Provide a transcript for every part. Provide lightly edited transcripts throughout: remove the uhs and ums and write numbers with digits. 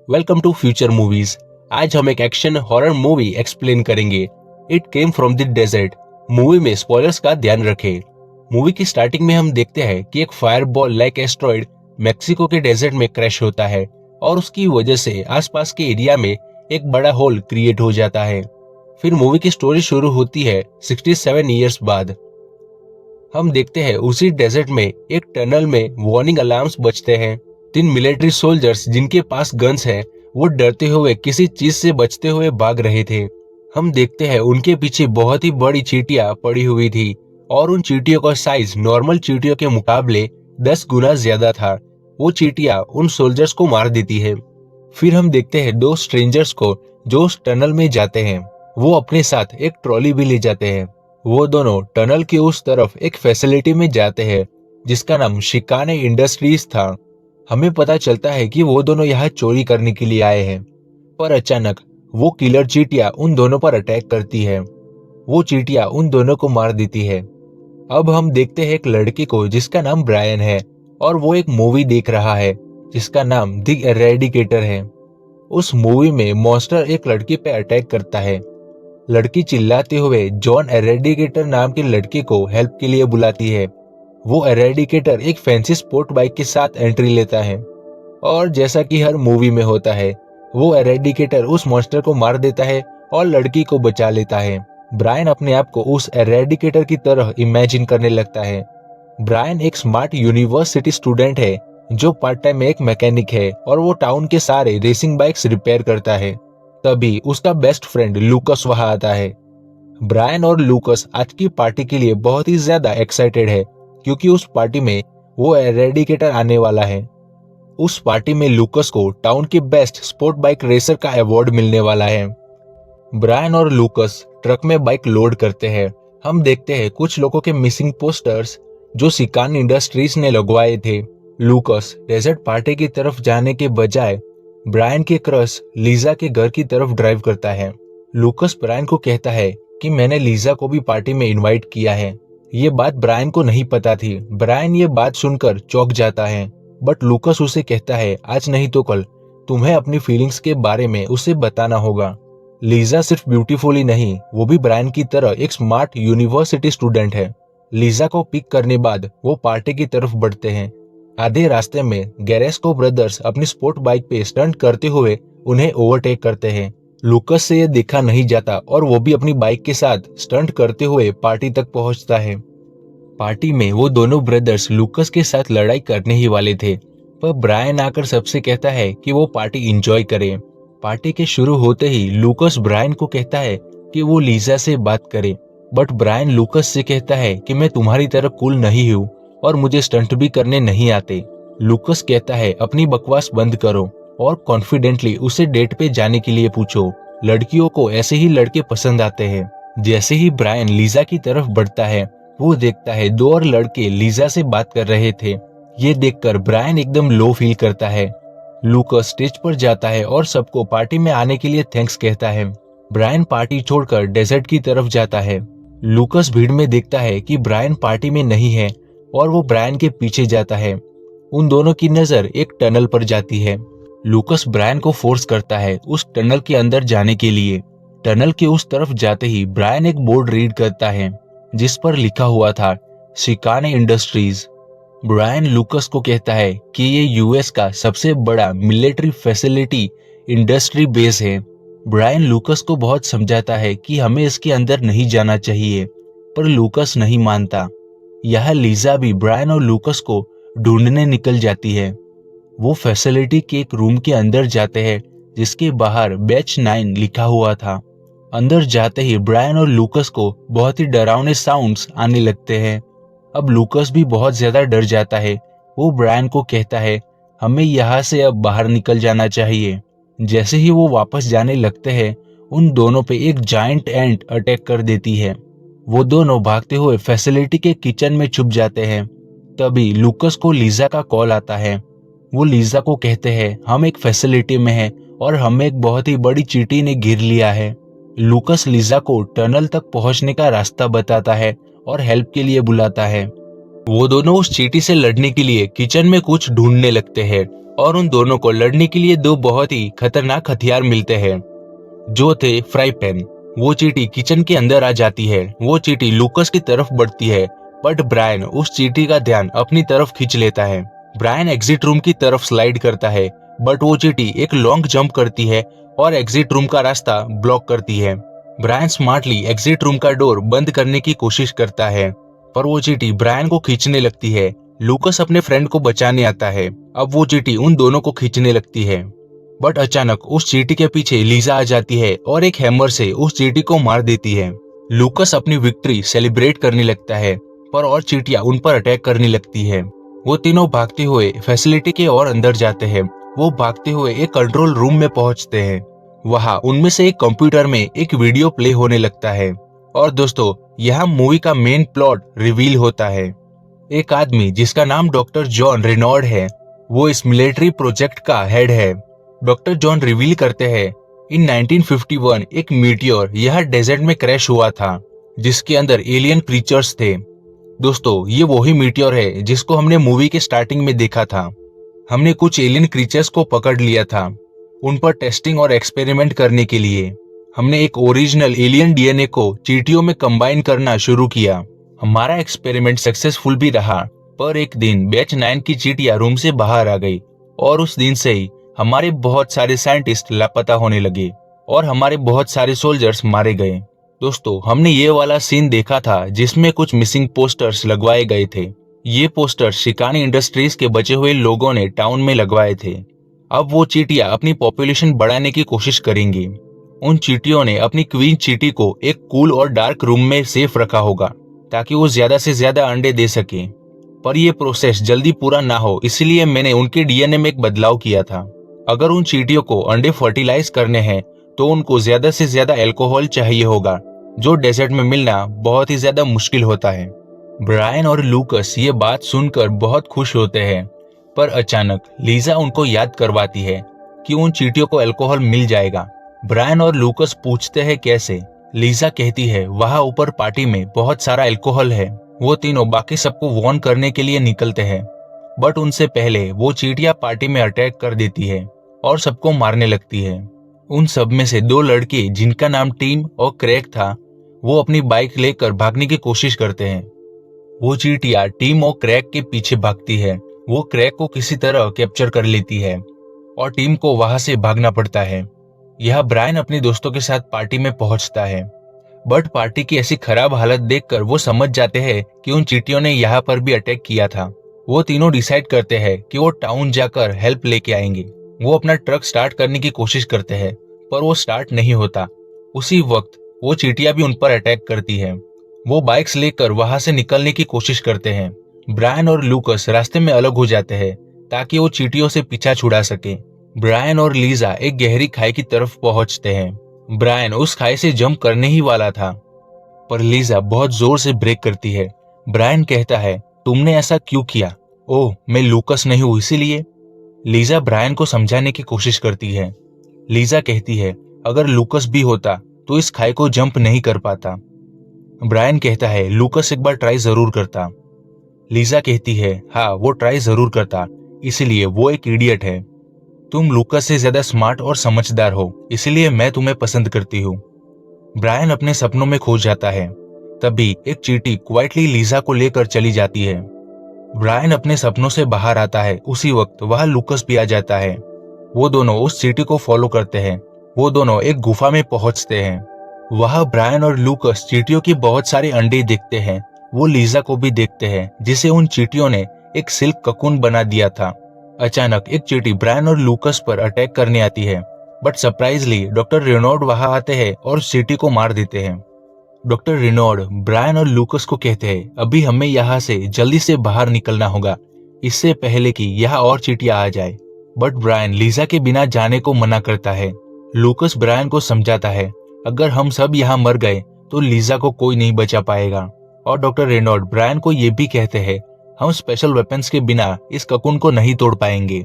Welcome to future movies. आज हम एक एक्शन हॉरर मूवी एक्सप्लेन करेंगे। It came from the desert. Movie में स्पॉयलर्स का ध्यान रखें। मूवी की स्टार्टिंग में हम देखते हैं कि एक फायरबॉल लाइक एस्ट्रॉइड मेक्सिको के डेजर्ट में क्रैश होता है और उसकी वजह से आसपास के एरिया में एक बड़ा होल क्रिएट हो जाता है। फिर मूवी की स्टोरी शुरू होती है 67 ईयर्स बाद। हम देखते हैं उसी डेजर्ट में एक टनल में वार्निंग अलार्म्स बजते हैं। 3 मिलिट्री सोल्जर्स जिनके पास गन्स हैं, वो डरते हुए किसी चीज से बचते हुए भाग रहे थे। हम देखते हैं उनके पीछे बहुत ही बड़ी चींटियां पड़ी हुई थी और उन चींटियों का साइज नॉर्मल चींटियों के मुकाबले 10 गुना ज्यादा था। वो चींटियां उन सोल्जर्स को मार देती है। फिर हम देखते हैं 2 स्ट्रेंजर्स को जो उस टनल में जाते हैं। वो अपने साथ एक ट्रॉली भी ले जाते हैं। वो दोनों टनल के उस तरफ एक फैसिलिटी में जाते हैं जिसका नाम शिकाने इंडस्ट्रीज था। हमें पता चलता है कि वो दोनों यहाँ चोरी करने के लिए आए हैं, पर अचानक वो किलर चींटियां उन दोनों पर अटैक करती है। वो चींटियां उन दोनों को मार देती है। अब हम देखते हैं एक लड़के को जिसका नाम ब्रायन है और वो एक मूवी देख रहा है जिसका नाम द एरेडिकेटर है। उस मूवी में मॉन्स्टर एक लड़की पे अटैक करता है। लड़की चिल्लाते हुए जॉन एरेडिकेटर नाम के लड़के को हेल्प के लिए बुलाती है। वो एरेडिकेटर एक फैंसी स्पोर्ट बाइक के साथ एंट्री लेता है और जैसा कि हर मूवी में होता है, वो एरेडिकेटर उस मॉन्स्टर को मार देता है और लड़की को बचा लेता है। ब्रायन अपने आप को उस एरेडिकेटर की तरह इमेजिन करने लगता है। ब्रायन एक स्मार्ट यूनिवर्सिटी स्टूडेंट है जो पार्ट टाइम में एक मैकेनिक है और वो टाउन के सारे रेसिंग बाइक्स रिपेयर करता है। तभी उसका बेस्ट फ्रेंड लूकस वहां आता है। ब्रायन और लूकस आज की पार्टी के लिए बहुत ही ज्यादा एक्साइटेड है क्योंकि उस पार्टी में वो एरेडिकेटर आने वाला है। उस पार्टी में लूकस को टाउन के बेस्ट स्पोर्ट बाइक रेसर का अवार्ड मिलने वाला है। ब्रायन और लूकस ट्रक में बाइक लोड करते हैं। हम देखते हैं कुछ लोगों के मिसिंग पोस्टर्स जो सिकान इंडस्ट्रीज ने लगवाए थे। लूकस डेजर्ट पार्टी की तरफ जाने के बजाय ब्रायन के क्रश लीजा के घर की तरफ ड्राइव करता है। लूकस ब्रायन को कहता है कि मैंने लीजा को भी पार्टी में इनवाइट किया है। ये बात ब्रायन को नहीं पता थी। ब्रायन ये बात सुनकर चौंक जाता है, बट लूकस उसे कहता है आज नहीं तो कल तुम्हें अपनी फीलिंग्स के बारे में उसे बताना होगा। लीजा सिर्फ ब्यूटीफुल ही नहीं, वो भी ब्रायन की तरह एक स्मार्ट यूनिवर्सिटी स्टूडेंट है। लीजा को पिक करने बाद वो पार्टी की तरफ बढ़ते हैं। आधे रास्ते में गैरेस्को ब्रदर्स अपनी स्पोर्ट बाइक पे स्टंट करते हुए उन्हें ओवरटेक करते हैं। लूकस से यह देखा नहीं जाता और वो भी अपनी बाइक के साथ स्टंट करते हुए पार्टी तक पहुंचता है। पार्टी में वो दोनों ब्रदर्स लूकस के साथ लड़ाई करने ही वाले थे, पर ब्रायन आकर सबसे कहता है कि वो पार्टी एंजॉय करें। पार्टी के शुरू होते ही लूकस ब्रायन को कहता है कि वो लीजा से बात करे, बट ब्रायन लूकस से कहता है कि मैं तुम्हारी तरह कूल नहीं हूँ और मुझे स्टंट भी करने नहीं आते। लूकस कहता है अपनी बकवास बंद करो और कॉन्फिडेंटली उसे डेट पे जाने के लिए पूछो। लड़कियों को ऐसे ही लड़के पसंद आते हैं। जैसे ही ब्रायन लीजा की तरफ बढ़ता है, वो देखता है 2 और लड़के लीजा से बात कर रहे थे। ये देखकर ब्रायन एकदम लो फील करता है। लूकस स्टेज पर जाता है और सबको पार्टी में आने के लिए थैंक्स कहता है। ब्रायन पार्टी छोड़कर डेजर्ट की तरफ जाता है। लूकस भीड़ में देखता है कि ब्रायन पार्टी में नहीं है और वो ब्रायन के पीछे जाता है। उन दोनों की नजर एक टनल पर जाती है। लूकस ब्रायन को फोर्स करता है उस टनल के अंदर जाने के लिए। टनल के उस तरफ जाते ही ब्रायन एक बोर्ड रीड करता है जिस पर लिखा हुआ था शिकाने इंडस्ट्रीज। ब्रायन लूकस को कहता है कि ये यूएस का सबसे बड़ा मिलिट्री फैसिलिटी इंडस्ट्री बेस है। ब्रायन लूकस को बहुत समझाता है कि हमें इसके अंदर नहीं जाना चाहिए, पर लूकस नहीं मानता। यह लीजा भी ब्रायन और लूकस को ढूंढने निकल जाती है। वो फैसिलिटी के एक रूम के अंदर जाते हैं जिसके बाहर बैच 9 लिखा हुआ था। अंदर जाते ही ब्रायन और लूकस को बहुत ही डरावने साउंड्स आने लगते हैं। अब लूकस भी बहुत ज्यादा डर जाता है। वो ब्रायन को कहता है हमें यहाँ से अब बाहर निकल जाना चाहिए। जैसे ही वो वापस जाने लगते हैं, उन दोनों पे एक जायंट एंट अटैक कर देती है। वो दोनों भागते हुए फैसिलिटी के किचन में छुप जाते हैं। तभी लूकस को लीजा का कॉल आता है। वो लीजा को कहते हैं हम एक फैसिलिटी में हैं और हमें एक बहुत ही बड़ी चींटी ने घेर लिया है। लूकस लीजा को टनल तक पहुंचने का रास्ता बताता है और हेल्प के लिए बुलाता है। वो दोनों उस चींटी से लड़ने के लिए किचन में कुछ ढूंढने लगते हैं। और उन दोनों को लड़ने के लिए दो बहुत ही खतरनाक हथियार मिलते हैं, जो थे फ्राई पैन। वो चींटी किचन के अंदर आ जाती है। वो चींटी लूकस की तरफ बढ़ती है, बट ब्रायन उस चींटी का ध्यान अपनी तरफ खींच लेता है। ब्रायन एग्जिट रूम की तरफ स्लाइड करता है, बट वो चींटी एक लॉन्ग जंप करती है और एग्जिट रूम का रास्ता ब्लॉक करती है। ब्रायन स्मार्टली एग्जिट रूम का डोर बंद करने की कोशिश करता है, पर वो चींटी ब्रायन को खींचने लगती है। लूकस अपने फ्रेंड को बचाने आता है। अब वो चींटी उन दोनों को खींचने लगती है, बट अचानक उस चींटी के पीछे लीजा आ जाती है और एक हैमर से उस चींटी को मार देती है। लूकस अपनी विक्ट्री सेलिब्रेट करने लगता है, पर और चींटियां उन पर अटैक करने लगती है। वो तीनों भागते हुए फैसिलिटी के और अंदर जाते हैं। वो भागते हुए एक कंट्रोल रूम में पहुंचते हैं। वहां उनमें से एक कंप्यूटर में एक वीडियो प्ले होने लगता है। और दोस्तों, यहाँ मूवी का मेन प्लॉट रिवील होता है। एक आदमी जिसका नाम डॉक्टर जॉन रेनॉल्ड है, वो इस मिलिट्री प्रोजेक्ट का हेड है। डॉक्टर जॉन रिवील करते हैं, इन 1951 एक मीटियोर यह डेजर्ट में क्रैश हुआ था, जिसके अंदर एलियन क्रीचर्स थे। दोस्तों, ये वही मीटियोर है जिसको हमने मूवी के स्टार्टिंग में देखा था। हमने कुछ एलियन क्रीचर्स को पकड़ लिया था, उन पर टेस्टिंग और एक्सपेरिमेंट करने के लिए। हमने एक ओरिजिनल एलियन डीएनए को चींटियों में कंबाइन करना शुरू किया। हमारा एक्सपेरिमेंट सक्सेसफुल भी रहा, पर एक दिन बैच 9 की चींटियां रूम से बाहर आ गई, और उस दिन से ही हमारे बहुत सारे साइंटिस्ट लापता होने लगे और हमारे बहुत सारे सोल्जर्स मारे गए। दोस्तों, हमने ये वाला सीन देखा था जिसमें कुछ मिसिंग पोस्टर्स लगवाए गए थे। ये पोस्टर्स शिकानी इंडस्ट्रीज के बचे हुए लोगों ने टाउन में लगवाए थे। अब वो चींटियां अपनी पॉपुलेशन बढ़ाने की कोशिश करेंगी। उन चींटियों ने अपनी क्वीन चींटी को एक कूल और डार्क रूम में सेफ रखा होगा, ताकि वो ज्यादा से ज्यादा अंडे दे सके। पर यह प्रोसेस जल्दी पूरा ना हो, इसलिए मैंने उनके डीएनए में एक बदलाव किया था। अगर उन चींटियों को अंडे फर्टिलाइज करने हैं, तो उनको ज्यादा से ज्यादा अल्कोहल चाहिए होगा, जो डेजर्ट में मिलना बहुत ही ज्यादा मुश्किल होता है। ब्रायन और लूकस ये बात सुनकर बहुत खुश होते हैं, पर अचानक लीजा उनको याद करवाती है कि उन चींटियों को अल्कोहल मिल जाएगा। ब्रायन और लूकस पूछते हैं कैसे। लीजा कहती है वहां ऊपर पार्टी में बहुत सारा अल्कोहल है। वो तीनों बाकी सबको वार्न करने के लिए निकलते हैं, बट उनसे पहले वो चींटियां पार्टी में अटैक कर देती है और सबको मारने लगती है। उन सब में से दो लड़के, जिनका नाम टीम और क्रैक था, वो अपनी बाइक लेकर भागने की कोशिश करते हैं। वो चींटियां टीम और क्रैक के पीछे भागती है। वो क्रैक को किसी तरह कैप्चर कर लेती है और टीम को वहां से भागना पड़ता है। यह ब्रायन अपने दोस्तों के साथ पार्टी में पहुंचता है, बट पार्टी की ऐसी खराब हालत देखकर वो समझ जाते हैं कि उन चींटियों ने यहाँ पर भी अटैक किया था। वो तीनों डिसाइड करते हैं कि वो टाउन जाकर हेल्प लेके आएंगे। वो अपना ट्रक स्टार्ट करने की कोशिश करते हैं, पर वो स्टार्ट नहीं होता। उसी वक्त वो चींटियां भी उन पर अटैक करती है। वो बाइक्स लेकर वहां से निकलने की कोशिश करते हैं। ब्रायन और लूकस रास्ते में अलग हो जाते हैं ताकि वो चींटियों से पीछा छुड़ा सके। ब्रायन और लीजा एक गहरी खाई की तरफ पहुंचते हैं। ब्रायन उस खाई से जंप करने ही वाला था, पर लीजा बहुत जोर से ब्रेक करती है। ब्रायन कहता है, तुमने ऐसा क्यों किया? ओह, मैं लूकस नहीं हूं इसीलिए। लीजा ब्रायन को समझाने की कोशिश करती है। लीजा कहती है, अगर लूकस भी होता तो इस खाई को जंप नहीं कर पाता। ब्रायन कहता है, लूकस एक बार ट्राई जरूर करता। लीजा कहती है, हाँ, वो ट्राई जरूर करता, इसलिए वो एक इडियट है। तुम लूकस से ज्यादा स्मार्ट और समझदार हो, इसलिए मैं तुम्हें पसंद करती हूँ। ब्रायन अपने सपनों में खो जाता है। तभी एक चींटी क्वाइटली लीजा को लेकर चली जाती है। ब्रायन अपने सपनों से बाहर आता है। उसी वक्त वहां लूकस भी आ जाता है। वो दोनों उस चींटी को फॉलो करते हैं। वो दोनों एक गुफा में पहुंचते हैं। वहां ब्रायन और लूकस चींटियों के बहुत सारे अंडे देखते हैं। वो लीजा को भी देखते हैं, जिसे उन चींटियों ने एक सिल्क ककून बना दिया था। अचानक एक चींटी ब्रायन और लूकस पर अटैक करने आती है, बट सरप्राइजली डॉक्टर रेनॉल्ड वहां आते हैं और उस चींटी को मार देते हैं। डॉक्टर रेनॉल्ड ब्रायन और लूकस को कहते हैं, अभी हमें यहाँ से जल्दी से बाहर निकलना होगा, इससे पहले कि यहाँ और चींटियां आ जाए। बट ब्रायन लीजा के बिना जाने को मना करता है। लूकस ब्रायन को समझाता है, अगर हम सब यहाँ मर गए तो लीजा को कोई नहीं बचा पाएगा। और डॉक्टर रेनॉल्ड ब्रायन को ये भी कहते हैं, हम स्पेशल वेपन्स के बिना इस ककून को नहीं तोड़ पाएंगे।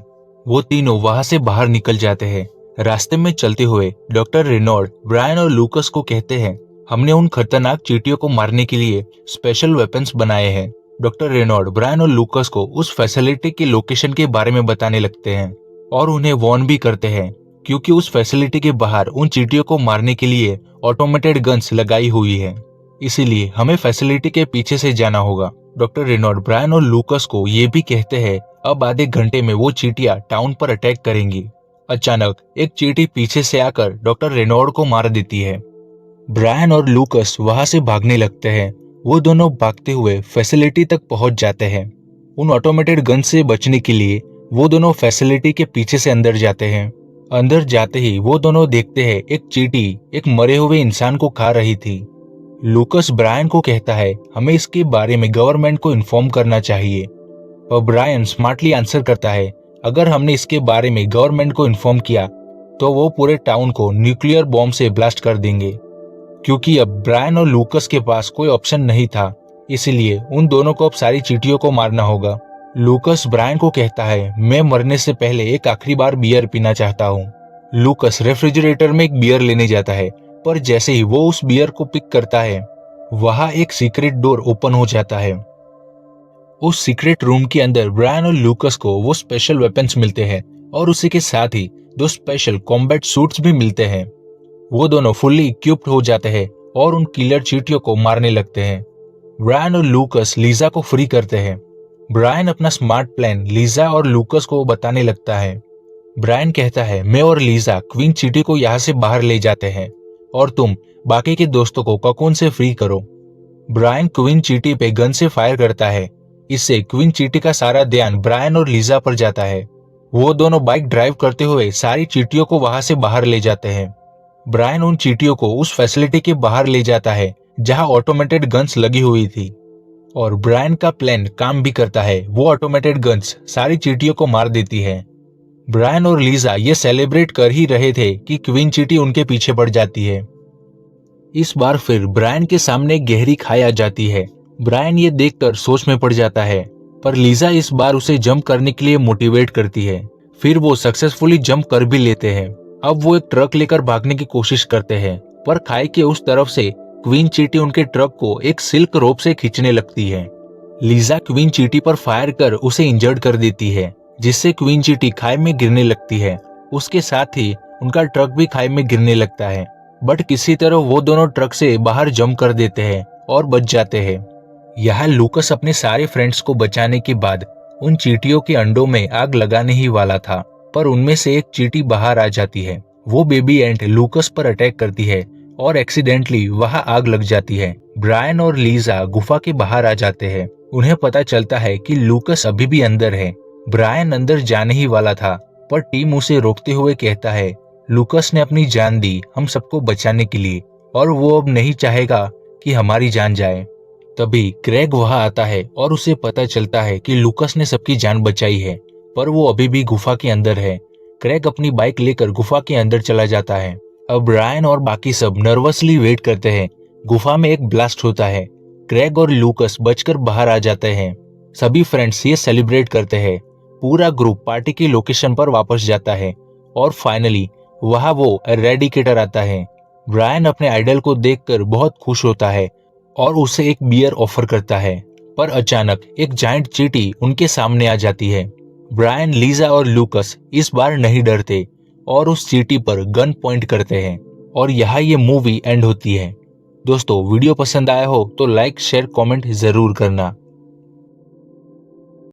वो तीनों वहां से बाहर निकल जाते हैं। रास्ते में चलते हुए डॉक्टर रेनॉल्ड ब्रायन और लूकस को कहते हैं, हमने उन खतरनाक चींटियों को मारने के लिए स्पेशल वेपन्स बनाए हैं। डॉक्टर रेनॉल्ड ब्रायन और लूकस को उस फैसिलिटी की लोकेशन के बारे में बताने लगते हैं। और उन्हें वार्न भी करते हैं क्योंकि उस फैसिलिटी के बाहर उन चींटियों को मारने के लिए ऑटोमेटेड गन्स लगाई हुई है, इसीलिए हमें फैसिलिटी के पीछे से जाना होगा। डॉक्टर रेनॉल्ड ब्रायन और लूकस को ये भी कहते हैं अब आधे घंटे में वो चींटियां टाउन पर अटैक करेंगी। अचानक एक चींटी पीछे से आकर डॉक्टर रेनॉल्ड को मार देती है। ब्रायन और लूकस वहां से भागने लगते हैं। वो दोनों भागते हुए फैसिलिटी तक पहुंच जाते हैं। उन ऑटोमेटेड गन से बचने के लिए वो दोनों फैसिलिटी के पीछे से अंदर जाते हैं। अंदर जाते ही वो दोनों देखते हैं एक चींटी एक मरे हुए इंसान को खा रही थी। लूकस ब्रायन को कहता है हमें इसके बारे में गवर्नमेंट को इन्फॉर्म करना चाहिए, और ब्रायन स्मार्टली आंसर करता है अगर हमने इसके बारे में गवर्नमेंट को इन्फॉर्म किया तो वो पूरे टाउन को न्यूक्लियर बॉम्ब से ब्लास्ट कर देंगे। क्योंकि अब ब्रायन और लूकस के पास कोई ऑप्शन नहीं था, इसलिए उन दोनों को अब सारी चींटियों को मारना होगा। लूकस ब्रायन को कहता है मैं मरने से पहले एक आखिरी बार बियर पीना चाहता हूँ। लूकस रेफ्रिजरेटर में एक बियर लेने जाता है, पर जैसे ही वो उस बियर को पिक करता है वहां एक सीक्रेट डोर ओपन हो जाता है। उस सीक्रेट रूम के अंदर ब्रायन और लूकस को वो स्पेशल वेपन्स मिलते हैं और उसी के साथ ही 2 स्पेशल कॉम्बैट सूट्स भी मिलते हैं। वो दोनों फुल्ली इक्विप्ड हो जाते हैं और उन किलर चींटियों को मारने लगते हैं। ब्रायन और लूकस लीजा को फ्री करते हैं। ब्रायन अपना स्मार्ट प्लान लीजा और लूकस को बताने लगता है। ब्रायन कहता है मैं और लीजा क्वीन चींटी को यहाँ से बाहर ले जाते हैं और तुम बाकी के दोस्तों को ककून से फ्री करो। ब्रायन क्वीन चींटी पे गन से फायर करता है। इससे क्वीन चींटी का सारा ध्यान ब्रायन और लीजा पर जाता है। वो दोनों बाइक ड्राइव करते हुए सारी चींटियों को वहां से बाहर ले जाते हैं। ब्रायन उन चींटियों को उस फैसिलिटी के बाहर ले जाता है जहां ऑटोमेटेड गन्स लगी हुई थी, और ब्रायन का प्लान काम भी करता है। वो ऑटोमेटेड गन्स सारी चींटियों को मार देती है। ब्रायन और लीजा ये सेलिब्रेट कर ही रहे थे कि क्वीन चींटी उनके पीछे पड़ जाती है। इस बार फिर ब्रायन के सामने गहरी खाई आ जाती है। ब्रायन ये देखकर सोच में पड़ जाता है, पर लीजा इस बार उसे जंप करने के लिए मोटिवेट करती है। फिर वो सक्सेसफुली जंप कर भी लेते हैं। अब वो एक ट्रक लेकर भागने की कोशिश करते हैं, पर खाई के उस तरफ से क्वीन चींटी उनके ट्रक को एक सिल्क रोप से खींचने लगती है। लीजा क्वीन चींटी पर फायर कर उसे इंजर्ड कर देती है, जिससे क्वीन चींटी खाई में गिरने लगती है। उसके साथ ही उनका ट्रक भी खाई में गिरने लगता है, बट किसी तरह वो दोनों ट्रक से बाहर जंप कर देते हैं और बच जाते हैं। यहाँ लूकस अपने सारे फ्रेंड्स को बचाने के बाद उन चींटियों के अंडों में आग लगाने ही वाला था, पर उनमें से एक चींटी बाहर आ जाती है। वो बेबी एंट लूकस पर अटैक करती है और एक्सीडेंटली वहां आग लग जाती है। ब्रायन और लीजा गुफा के बाहर आ जाते हैं। उन्हें पता चलता है कि लूकस अभी भी अंदर है। ब्रायन अंदर जाने ही वाला था, पर टीम उसे रोकते हुए कहता है लूकस ने अपनी जान दी हम सबको बचाने के लिए, और वो अब नहीं चाहेगा कि हमारी जान जाए। तभी क्रेग वहां आता है और उसे पता चलता है कि लूकस ने सबकी जान बचाई है, पर वो अभी भी गुफा के अंदर है। क्रेग अपनी बाइक लेकर गुफा के अंदर चला जाता है। अब ब्रायन और बाकी सब नर्वसली वेट करते हैं। गुफा में एक ब्लास्ट होता है। क्रेग और लूकस बचकर बाहर आ जाते हैं। सभी फ्रेंड्स ये सेलिब्रेट करते हैं। पूरा ग्रुप पार्टी की लोकेशन पर वापस जाता है और फाइनली वहां वो एरेडिकेटर आता है। ब्रायन अपने आइडल को देखकर बहुत खुश होता है और उसे एक बियर ऑफर करता है, पर अचानक एक जायंट चींटी उनके सामने आ जाती है। ब्रायन, लीजा और लूकस इस बार नहीं डरते और उस चींटी पर गन पॉइंट करते हैं, और यहाँ ये मूवी एंड होती है। दोस्तों, वीडियो पसंद आया हो तो लाइक शेयर कमेंट जरूर करना।